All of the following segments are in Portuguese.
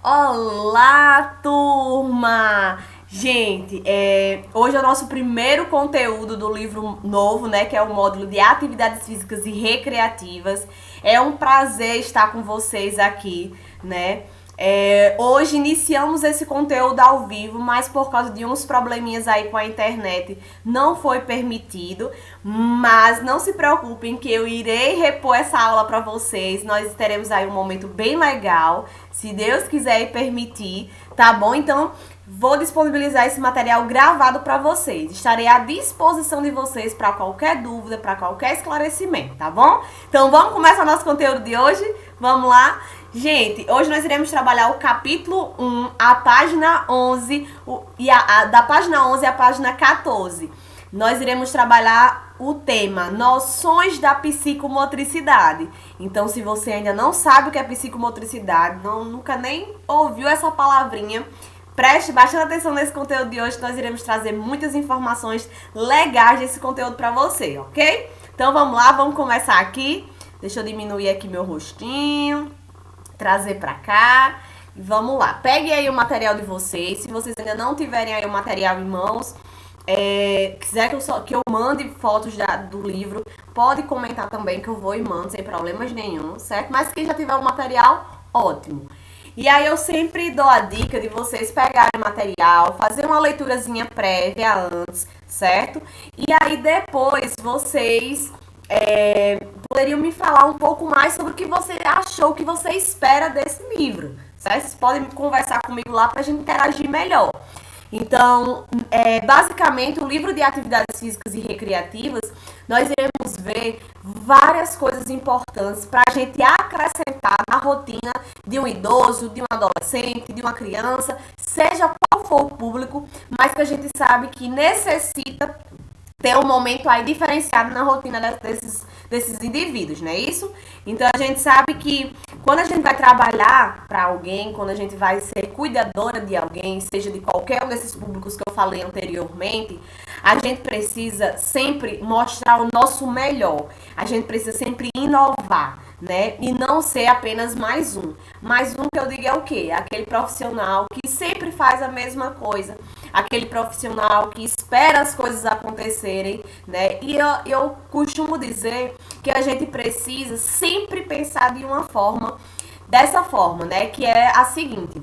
Olá, turma! Gente, hoje é o nosso primeiro conteúdo do livro novo, né? Que é o módulo de atividades físicas e recreativas. É um prazer estar com vocês aqui, né? Hoje iniciamos esse conteúdo ao vivo, mas por causa de uns probleminhas aí com a internet não foi permitido. Mas não se preocupem que eu irei repor essa aula para vocês. Nós teremos aí um momento bem legal, se Deus quiser e permitir, tá bom? Então vou disponibilizar esse material gravado para vocês. Estarei à disposição de vocês para qualquer dúvida, para qualquer esclarecimento, tá bom? Então vamos começar nosso conteúdo de hoje? Vamos lá? Gente, hoje nós iremos trabalhar o capítulo 1, a página 11, da página 11 à página 14. Nós iremos trabalhar o tema noções da psicomotricidade. Então, se você ainda não sabe o que é psicomotricidade, nunca nem ouviu essa palavrinha, preste bastante atenção nesse conteúdo de hoje, nós iremos trazer muitas informações legais desse conteúdo para você, ok? Então, vamos lá, vamos começar aqui. Deixa eu diminuir aqui meu rostinho, trazer para cá e vamos lá. Pegue aí o material de vocês. Se vocês ainda não tiverem aí o material em mãos, quiser que eu mande fotos do livro, pode comentar também que eu vou e mando sem problemas nenhum, certo? Mas quem já tiver o material, ótimo. E aí eu sempre dou a dica de vocês pegarem o material, fazer uma leiturazinha prévia antes, certo? E aí depois vocês poderiam me falar um pouco mais sobre o que você achou, o que você espera desse livro, certo? Vocês podem conversar comigo lá pra gente interagir melhor. Então, basicamente, o livro de atividades físicas e recreativas, nós iremos ver várias coisas importantes para a gente acrescentar na rotina de um idoso, de um adolescente, de uma criança, seja qual for o público, mas que a gente sabe que necessita ter um momento aí diferenciado na rotina desses indivíduos, não é isso? Então a gente sabe que quando a gente vai trabalhar para alguém, quando a gente vai ser cuidadora de alguém, seja de qualquer um desses públicos que eu falei anteriormente, a gente precisa sempre mostrar o nosso melhor, a gente precisa sempre inovar, né? E não ser apenas mais um. Mais um que eu digo é o quê? Aquele profissional que sempre faz a mesma coisa, aquele profissional que espera as coisas acontecerem, né? E eu costumo dizer que a gente precisa sempre pensar dessa forma, né? Que é a seguinte,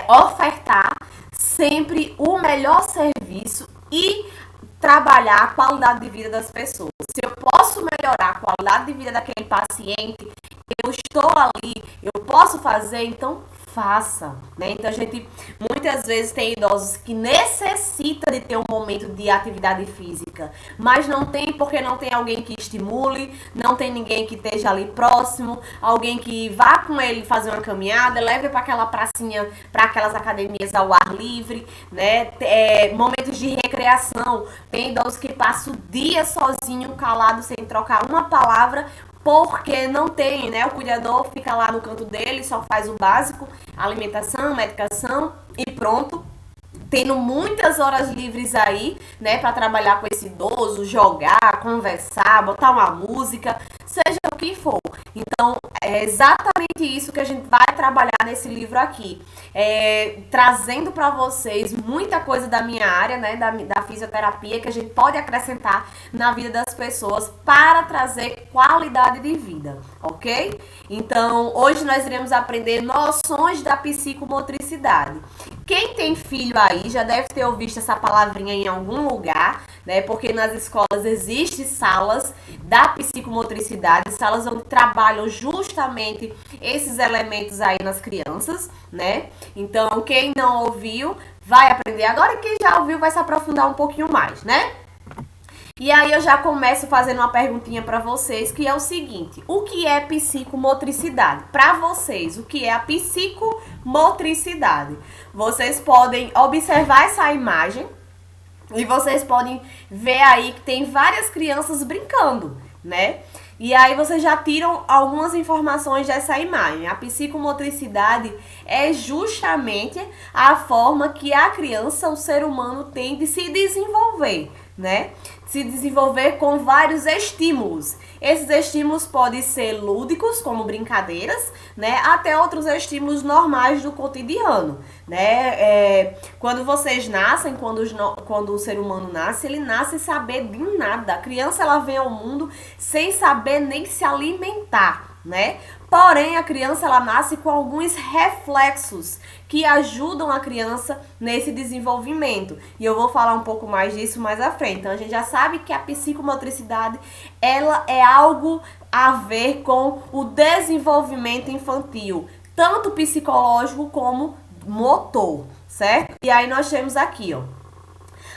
ofertar sempre o melhor serviço e trabalhar a qualidade de vida das pessoas. Se eu posso melhorar a qualidade de vida daquele paciente, eu estou ali, eu posso fazer, então faça, né? Então a gente muitas vezes tem idosos que necessitam de ter um momento de atividade física, mas não tem porque não tem alguém que estimule, não tem ninguém que esteja ali próximo, alguém que vá com ele fazer uma caminhada, leve para aquela pracinha, para aquelas academias ao ar livre, né? Momentos de recreação. Tem idosos que passam o dia sozinho, calado, sem trocar uma palavra, porque não tem, né? O cuidador fica lá no canto dele, só faz o básico, alimentação, medicação e pronto. Tendo muitas horas livres aí, né, para trabalhar com esse idoso, jogar, conversar, botar uma música, seja o que for. Então, é exatamente isso que a gente vai trabalhar nesse livro aqui. Trazendo para vocês muita coisa da minha área, né, da fisioterapia, que a gente pode acrescentar na vida das pessoas para trazer qualidade de vida, ok? Então, hoje nós iremos aprender noções da psicomotricidade. Quem tem filho aí já deve ter ouvido essa palavrinha em algum lugar, né? Porque nas escolas existem salas da psicomotricidade, salas onde trabalham justamente esses elementos aí nas crianças, né? Então, quem não ouviu, vai aprender agora, e quem já ouviu vai se aprofundar um pouquinho mais, né? E aí eu já começo fazendo uma perguntinha para vocês, que é o seguinte: o que é psicomotricidade? Para vocês, o que é a psicomotricidade? Vocês podem observar essa imagem e vocês podem ver aí que tem várias crianças brincando, né? E aí vocês já tiram algumas informações dessa imagem. A psicomotricidade é justamente a forma que a criança, o ser humano, tem de se desenvolver, né? se desenvolver com vários estímulos. Esses estímulos podem ser lúdicos, como brincadeiras, né, até outros estímulos normais do cotidiano, né? Quando vocês nascem, quando o ser humano nasce, ele nasce sem saber de nada. A criança, ela vem ao mundo sem saber nem se alimentar, né? Porém, a criança, ela nasce com alguns reflexos que ajudam a criança nesse desenvolvimento. E eu vou falar um pouco mais disso mais à frente. Então, a gente já sabe que a psicomotricidade, ela é algo a ver com o desenvolvimento infantil, tanto psicológico como motor, certo? E aí nós temos aqui, ó,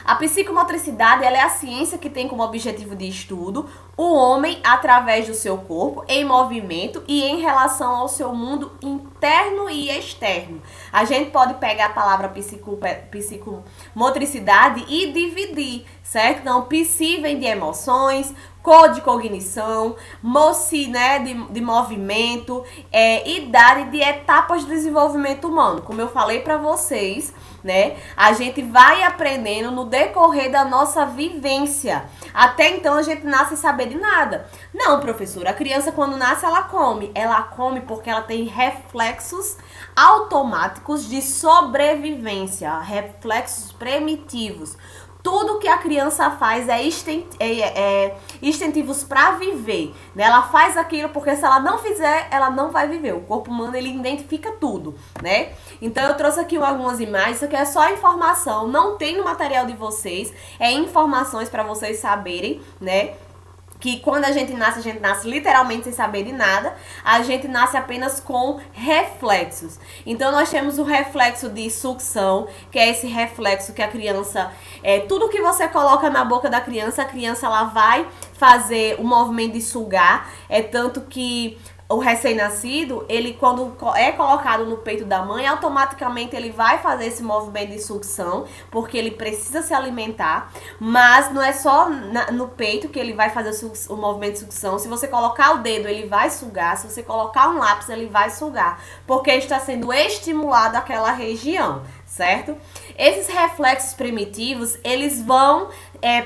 a psicomotricidade, ela é a ciência que tem como objetivo de estudo o homem através do seu corpo, em movimento e em relação ao seu mundo interno e externo. A gente pode pegar a palavra psicomotricidade e dividir, certo? Então, psi vem de emoções, co de cognição, moci, né, de movimento, idade de etapas de desenvolvimento humano. Como eu falei para vocês, né, a gente vai aprendendo no decorrer da nossa vivência. Até então a gente nasce sem saber de nada. Não, professora, a criança quando nasce ela come. Ela come porque ela tem reflexos automáticos de sobrevivência, reflexos primitivos. Tudo que a criança faz é instintivos para viver, né? Ela faz aquilo porque se ela não fizer, ela não vai viver. O corpo humano, ele identifica tudo, né? Então eu trouxe aqui algumas imagens, isso aqui é só informação, não tem no material de vocês, é informações para vocês saberem, né? Que quando a gente nasce literalmente sem saber de nada, a gente nasce apenas com reflexos. Então nós temos o reflexo de sucção, que é esse reflexo que a criança, tudo que você coloca na boca da criança, a criança ela vai fazer o movimento de sugar, tanto que o recém-nascido, ele quando é colocado no peito da mãe, automaticamente ele vai fazer esse movimento de sucção, porque ele precisa se alimentar, mas não é só no peito que ele vai fazer o movimento de sucção. Se você colocar o dedo, ele vai sugar, se você colocar um lápis, ele vai sugar, porque está sendo estimulado aquela região, certo? Esses reflexos primitivos, eles vão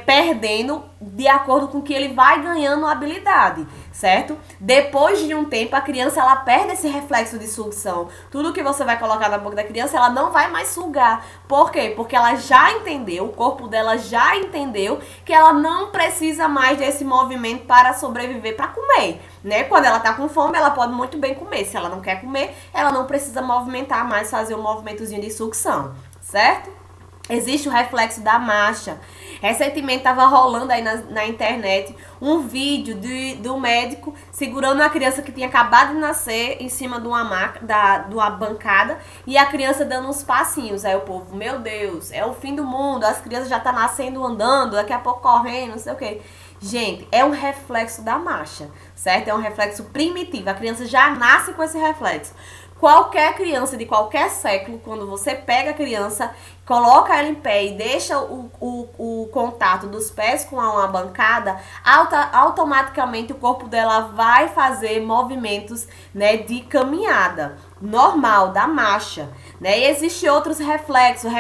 perdendo de acordo com que ele vai ganhando habilidade, certo? Depois de um tempo, a criança ela perde esse reflexo de sucção. Tudo que você vai colocar na boca da criança, ela não vai mais sugar. Por quê? Porque ela já entendeu, o corpo dela já entendeu que ela não precisa mais desse movimento para sobreviver, para comer, né? Quando ela tá com fome, ela pode muito bem comer. Se ela não quer comer, ela não precisa movimentar mais, fazer um movimentozinho de sucção, certo? Existe o reflexo da marcha. Recentemente estava rolando aí na internet um vídeo do médico segurando uma criança que tinha acabado de nascer em cima de uma bancada e a criança dando uns passinhos. Aí o povo, meu Deus, é o fim do mundo, as crianças já estão nascendo andando, daqui a pouco correndo, não sei o quê. Gente, é um reflexo da marcha, certo? É um reflexo primitivo, a criança já nasce com esse reflexo. Qualquer criança de qualquer século, quando você pega a criança, coloca ela em pé e deixa o contato dos pés com uma bancada, automaticamente o corpo dela vai fazer movimentos, né, de caminhada normal, da marcha, né? E existem outros reflexos,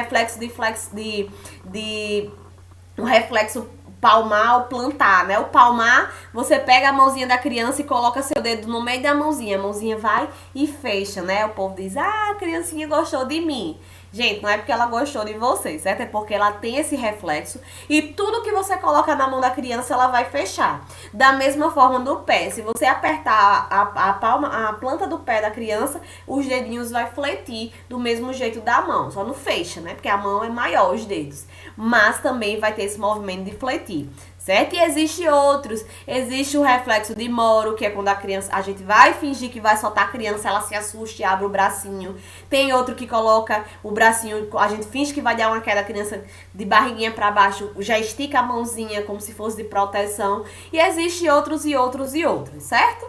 o reflexo palmar ou plantar, né? O palmar, você pega a mãozinha da criança e coloca seu dedo no meio da mãozinha. A mãozinha vai e fecha, né? O povo diz, a criancinha gostou de mim. Gente, não é porque ela gostou de você, certo? É porque ela tem esse reflexo e tudo que você coloca na mão da criança, ela vai fechar. Da mesma forma no pé. Se você apertar a planta do pé da criança, os dedinhos vai fletir do mesmo jeito da mão. Só não fecha, né? Porque a mão é maior, os dedos. Mas também vai ter esse movimento de fletir, certo? E existe outros. Existe o reflexo de Moro, que é quando a criança, a gente vai fingir que vai soltar a criança, ela se assusta e abre o bracinho. Tem outro que coloca o bracinho, a gente finge que vai dar uma queda, a criança de barriguinha para baixo já estica a mãozinha como se fosse de proteção. E existe outros e outros e outros, certo?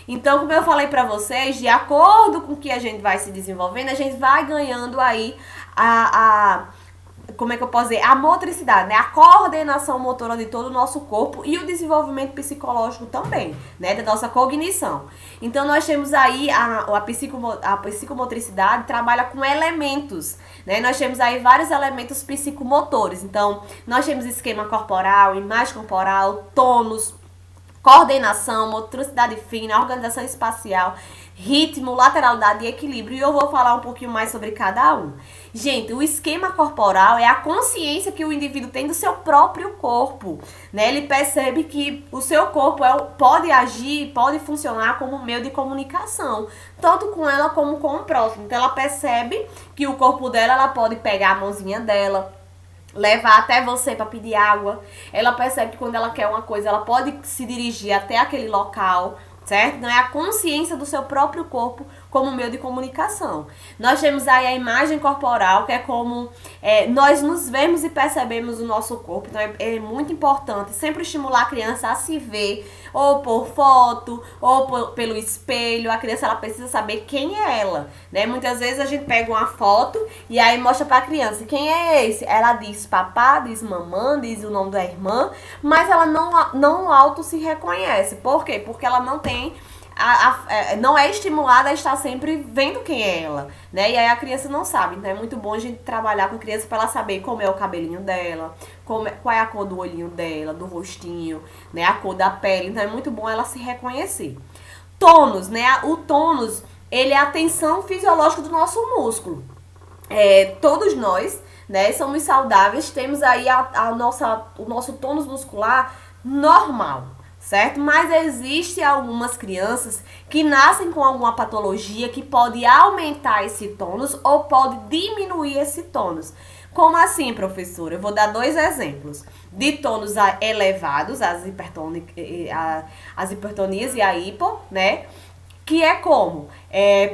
Então, como eu falei para vocês, de acordo com que a gente vai se desenvolvendo, a gente vai ganhando aí como é que eu posso dizer? A motricidade, né? A coordenação motora de todo o nosso corpo e o desenvolvimento psicológico também, né? Da nossa cognição. Então, nós temos aí a psicomotricidade trabalha com elementos, né? Nós temos aí vários elementos psicomotores. Então, nós temos esquema corporal, imagem corporal, tônus, coordenação, motricidade fina, organização espacial, ritmo, lateralidade e equilíbrio. E eu vou falar um pouquinho mais sobre cada um. Gente, o esquema corporal é a consciência que o indivíduo tem do seu próprio corpo, né? Ele percebe que o seu corpo pode agir, pode funcionar como meio de comunicação, tanto com ela como com o próximo. Então, ela percebe que o corpo dela, ela pode pegar a mãozinha dela, levar até você para pedir água. Ela percebe que quando ela quer uma coisa, ela pode se dirigir até aquele local, certo? Então, é a consciência do seu próprio corpo como meio de comunicação. Nós temos aí a imagem corporal, que é como nós nos vemos e percebemos o nosso corpo. Então, é muito importante sempre estimular a criança a se ver, ou por foto, ou pelo espelho. A criança, ela precisa saber quem é ela, né? Muitas vezes a gente pega uma foto e aí mostra pra criança, quem é esse? Ela diz papá, diz mamãe, diz o nome da irmã, mas ela não auto se reconhece. Por quê? Porque ela não tem não é estimulada a estar sempre vendo quem é ela, né? E aí a criança não sabe. Então é muito bom a gente trabalhar com a criança para ela saber como é o cabelinho dela, qual é a cor do olhinho dela, do rostinho, né? A cor da pele. Então é muito bom ela se reconhecer. Tônus, né? O tônus, ele é a tensão fisiológica do nosso músculo. Todos nós, né, somos saudáveis, temos aí o nosso tônus muscular normal, certo? Mas existe algumas crianças que nascem com alguma patologia que pode aumentar esse tônus ou pode diminuir esse tônus. Como assim, professora? Eu vou dar 2 exemplos. De tônus elevados, as hipertonias e a hipo, né? Que é como?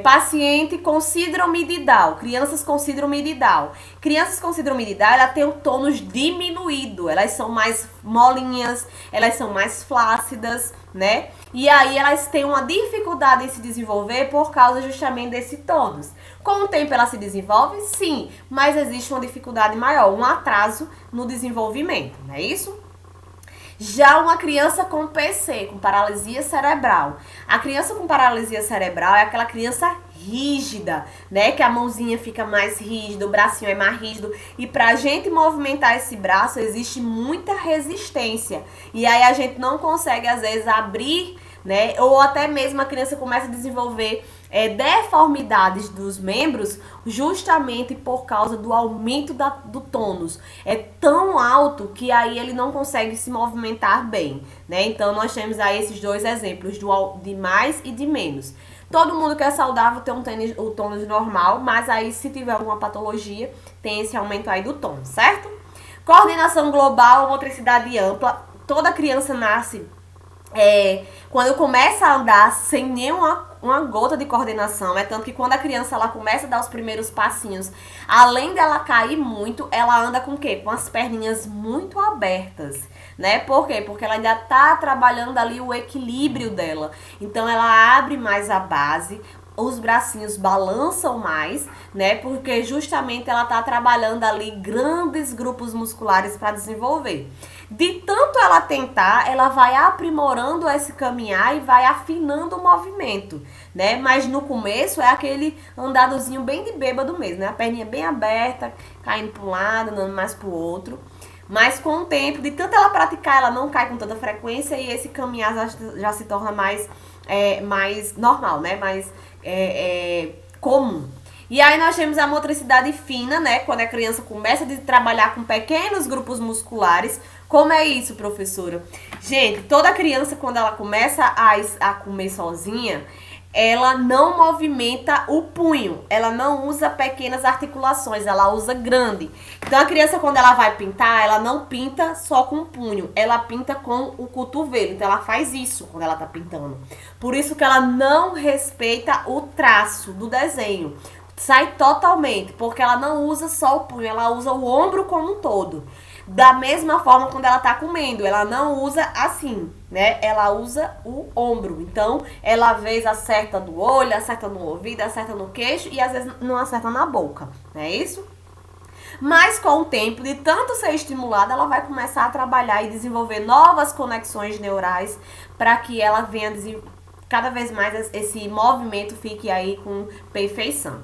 Paciente com síndrome de Down, crianças com síndrome de Down. Crianças com síndrome de Down, ela tem o tônus diminuído, elas são mais molinhas, elas são mais flácidas, né? E aí elas têm uma dificuldade em se desenvolver por causa justamente desse tônus. Com o tempo ela se desenvolve? Sim, mas existe uma dificuldade maior, um atraso no desenvolvimento, não é isso? Já uma criança com PC, com paralisia cerebral. A criança com paralisia cerebral é aquela criança rígida, né? Que a mãozinha fica mais rígida, o bracinho é mais rígido. E pra gente movimentar esse braço, existe muita resistência. E aí a gente não consegue, às vezes, abrir, né? Ou até mesmo a criança começa a desenvolver deformidades dos membros justamente por causa do aumento do tônus. É tão alto que aí ele não consegue se movimentar bem, né? Então nós temos aí esses 2 exemplos de mais e de menos. Todo mundo que é saudável tem o tônus normal, mas aí se tiver alguma patologia, tem esse aumento aí do tônus, certo? Coordenação global, motricidade ampla. Toda criança nasce quando começa a andar sem uma gota de coordenação. É tanto que quando a criança ela começa a dar os primeiros passinhos, além dela cair muito, ela anda com o quê? Com as perninhas muito abertas, né? Por quê? Porque ela ainda tá trabalhando ali o equilíbrio dela. Então ela abre mais a base, os bracinhos balançam mais, né? Porque justamente ela tá trabalhando ali grandes grupos musculares para desenvolver. De tanto ela tentar, ela vai aprimorando esse caminhar e vai afinando o movimento, né? Mas no começo é aquele andadozinho bem de bêbado mesmo, né? A perninha bem aberta, caindo para um lado, andando mais para o outro. Mas com o tempo, de tanto ela praticar, ela não cai com tanta frequência e esse caminhar já se torna mais normal, né? Mais comum. E aí nós temos a motricidade fina, né? Quando a criança começa a trabalhar com pequenos grupos musculares. Como é isso, professora? Gente, toda criança, quando ela começa a comer sozinha, ela não movimenta o punho, ela não usa pequenas articulações, ela usa grande. Então a criança, quando ela vai pintar, ela não pinta só com o punho, ela pinta com o cotovelo. Então ela faz isso quando ela tá pintando. Por isso que ela não respeita o traço do desenho. Sai totalmente, porque ela não usa só o punho, ela usa o ombro como um todo. Da mesma forma quando ela tá comendo, ela não usa assim, né? Ela usa o ombro. Então, ela às vezes acerta no olho, acerta no ouvido, acerta no queixo e às vezes não acerta na boca, não é isso? Mas com o tempo, de tanto ser estimulada, ela vai começar a trabalhar e desenvolver novas conexões neurais para que ela venha cada vez mais esse movimento fique aí com perfeição.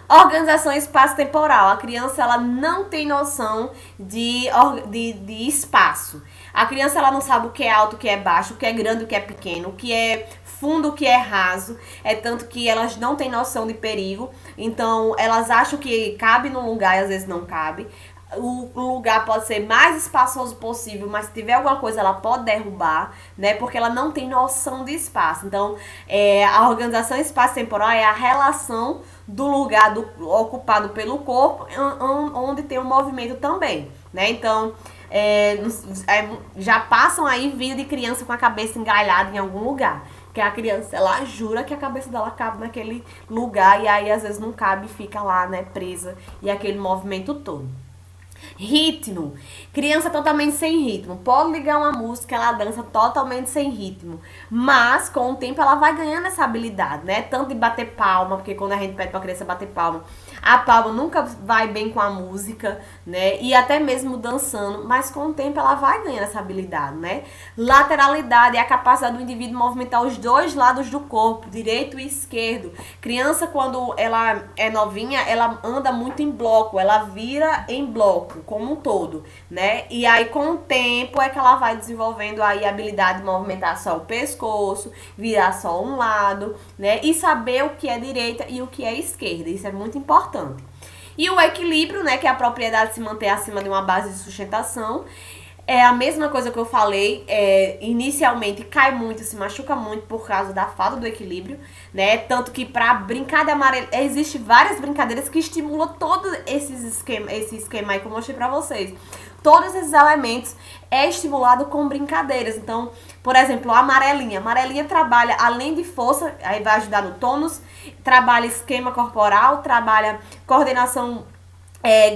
Organização espaço-temporal. A criança ela não tem noção de espaço. A criança ela não sabe o que é alto, o que é baixo, o que é grande, o que é pequeno, o que é fundo, o que é raso. É tanto que elas não têm noção de perigo. Então, elas acham que cabe num lugar e às vezes não cabe. O lugar pode ser mais espaçoso possível, mas se tiver alguma coisa ela pode derrubar, né? Porque ela não tem noção de espaço. Então, a organização espaço-temporal é a relação do lugar ocupado pelo corpo, onde tem um movimento também, né? Então, já passam aí vídeo de criança com a cabeça engalhada em algum lugar. Que a criança, ela jura que a cabeça dela cabe naquele lugar e aí às vezes não cabe e fica lá, né, presa e aquele movimento todo. Ritmo. Criança totalmente sem ritmo. Pode ligar uma música, ela dança totalmente sem ritmo. Mas, com o tempo, ela vai ganhando essa habilidade, né? Tanto de bater palma, porque quando a gente pede pra criança bater palma, a palma nunca vai bem com a música, né? E até mesmo dançando. Mas, com o tempo, ela vai ganhando essa habilidade, né? Lateralidade é a capacidade do indivíduo movimentar os dois lados do corpo, direito e esquerdo. Criança, quando ela é novinha, ela anda muito em bloco, ela vira em bloco como um todo, né? E aí com o tempo é que ela vai desenvolvendo aí a habilidade de movimentar só o pescoço, virar só um lado, né? E saber o que é direita e o que é esquerda. Isso é muito importante. E o equilíbrio, né, que é a propriedade de se manter acima de uma base de sustentação. É a mesma coisa que eu falei, inicialmente cai muito, se machuca muito por causa da falta do equilíbrio, né? Tanto que pra brincar de amarelo, existem várias brincadeiras que estimulam todo esse esquema aí que eu mostrei pra vocês. Todos esses elementos é estimulado com brincadeiras. Então, por exemplo, a amarelinha. A amarelinha trabalha, além de força, aí vai ajudar no tônus, trabalha esquema corporal, trabalha coordenação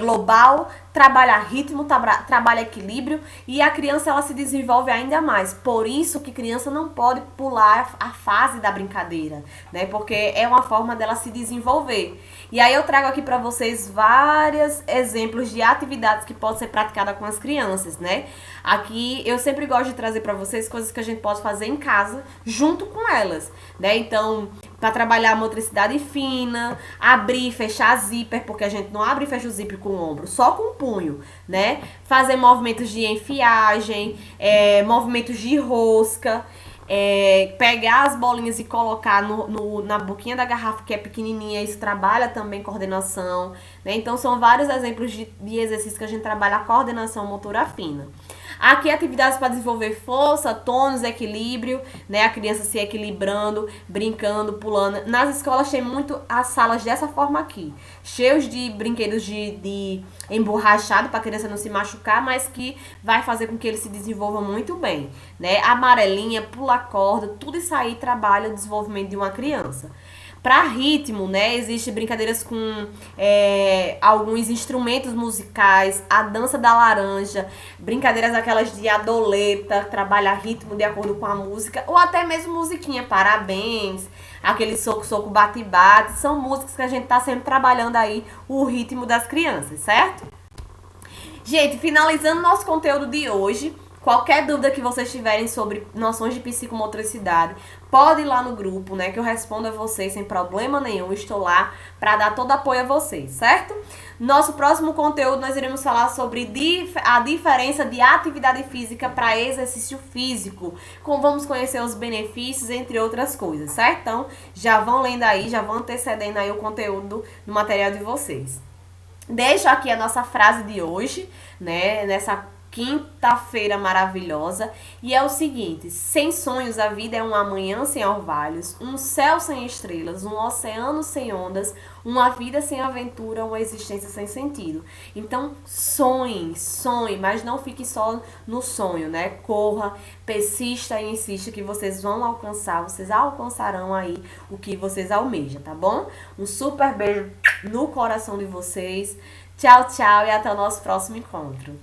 global, trabalha ritmo, trabalha equilíbrio e a criança ela se desenvolve ainda mais. Por isso que criança não pode pular a fase da brincadeira, né? Porque é uma forma dela se desenvolver. E aí eu trago aqui para vocês vários exemplos de atividades que podem ser praticadas com as crianças, né? Aqui eu sempre gosto de trazer para vocês coisas que a gente pode fazer em casa junto com elas, né? Então, para trabalhar a motricidade fina, abrir e fechar zíper, porque a gente não abre e fecha o zíper com o ombro, só com o punho, né? Fazer movimentos de enfiagem, movimentos de rosca, pegar as bolinhas e colocar na boquinha da garrafa que é pequenininha, isso trabalha também coordenação, né? Então são vários exemplos de exercícios que a gente trabalha a coordenação motora fina. Aqui atividades para desenvolver força, tônus, equilíbrio, né? A criança se equilibrando, brincando, pulando. Nas escolas tem muito as salas dessa forma aqui, cheios de brinquedos de emborrachado para a criança não se machucar, mas que vai fazer com que ele se desenvolva muito bem, né? Amarelinha, pula corda, tudo isso aí trabalha o desenvolvimento de uma criança. Para ritmo, né, existem brincadeiras com alguns instrumentos musicais, a dança da laranja, brincadeiras aquelas de adoleta, trabalhar ritmo de acordo com a música, ou até mesmo musiquinha, parabéns, aquele soco-soco, bate-bate, são músicas que a gente tá sempre trabalhando aí o ritmo das crianças, certo? Gente, finalizando nosso conteúdo de hoje, qualquer dúvida que vocês tiverem sobre noções de psicomotricidade, pode ir lá no grupo, né, que eu respondo a vocês sem problema nenhum. Estou lá para dar todo apoio a vocês, certo? Nosso próximo conteúdo nós iremos falar sobre a diferença de atividade física para exercício físico. Vamos conhecer os benefícios, entre outras coisas, certo? Então, já vão lendo aí, já vão antecedendo aí o conteúdo no material de vocês. Deixo aqui a nossa frase de hoje, né, nessa quinta-feira maravilhosa, e é o seguinte: sem sonhos a vida é um amanhã sem orvalhos, um céu sem estrelas, um oceano sem ondas, uma vida sem aventura, uma existência sem sentido. Então sonhe, mas não fique só no sonho, né? Corra, persista e insista que vocês vão alcançar, vocês alcançarão aí o que vocês almejam, tá bom? Um super beijo no coração de vocês. Tchau, tchau e até o nosso próximo encontro.